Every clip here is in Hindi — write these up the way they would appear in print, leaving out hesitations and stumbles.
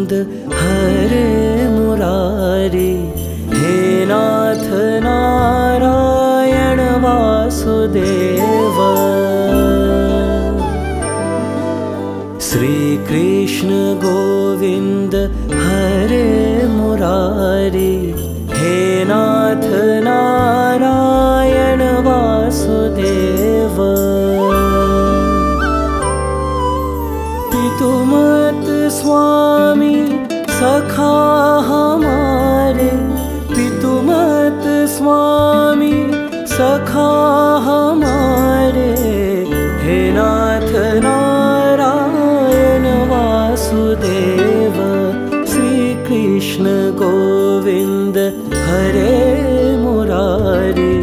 गोविंद हरे मुरारी, हे नाथ नारायण वासुदेव। श्री कृष्ण गोविंद हरे मुरारी, हे नाथ नारायण वासुदेव। पितुमत स्वामी सखा हमारे, पितुमत स्वामी सखा हमारे, हे नाथ नारायण वासुदेव। श्री कृष्ण गोविंद हरे मुरारी,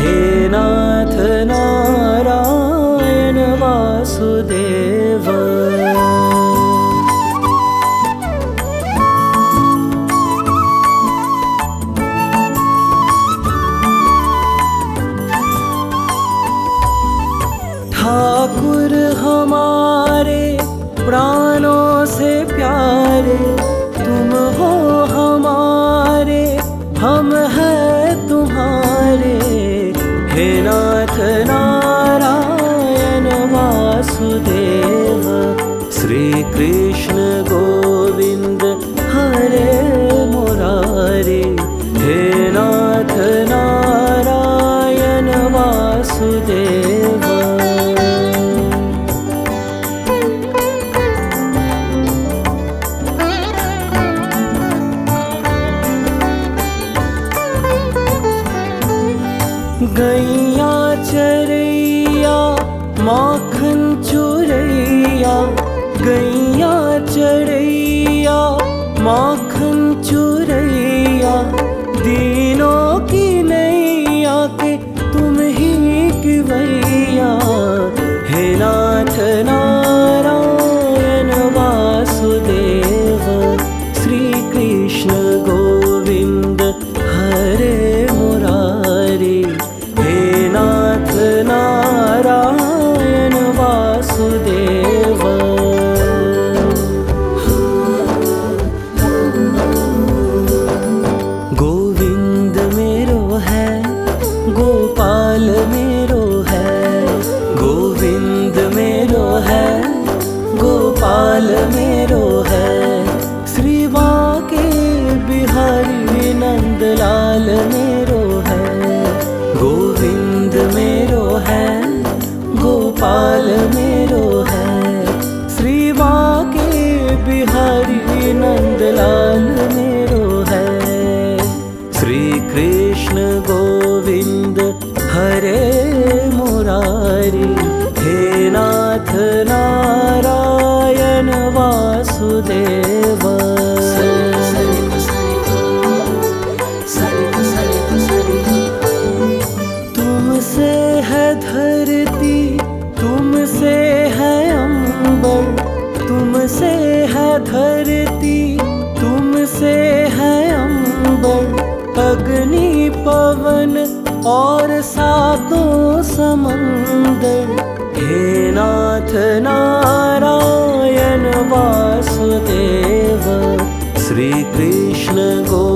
हे नाथ नारायण वासुदेव। ठाकुर हमारे प्राणों से प्यारे, तुम हो हमारे, हम हैं तुम्हारे, हे नाथ नारायण वासुदेव। श्री कृष्ण गोविंद हरे मुरारी, हे नाथ नारायण वासुदेव। गैया चरैया माखन चुरैया, गैया चरैया माखन चुरैया, दीनों की नैया के तुम ही किवैया, हे नाथ नारायण वासुदेव। श्री कृष्ण गोविंद हरे मुरारी, हे नाथ नारायण वासुदेव। गोविंद मेरो है, गोपाल मेरो है, गोविंद मेरो है, गोपाल मेरो है, श्री बांके बिहारी नंदलाल मेरो है। गोविंद मेरो है, गोपाल मेरो है, श्री बांके बिहारी नंदलाल मेरो है। श्री कृष्ण गोविंद हरे मुरारी, हे नाथ नारायण वासुदेव। तुमसे है धरती, तुमसे है अंबर, तुमसे है धरती, तुमसे है अंबर, अग्नि पवन और सातों समंदर, हे नाथ नारायण वासुदेव। श्री कृष्ण गो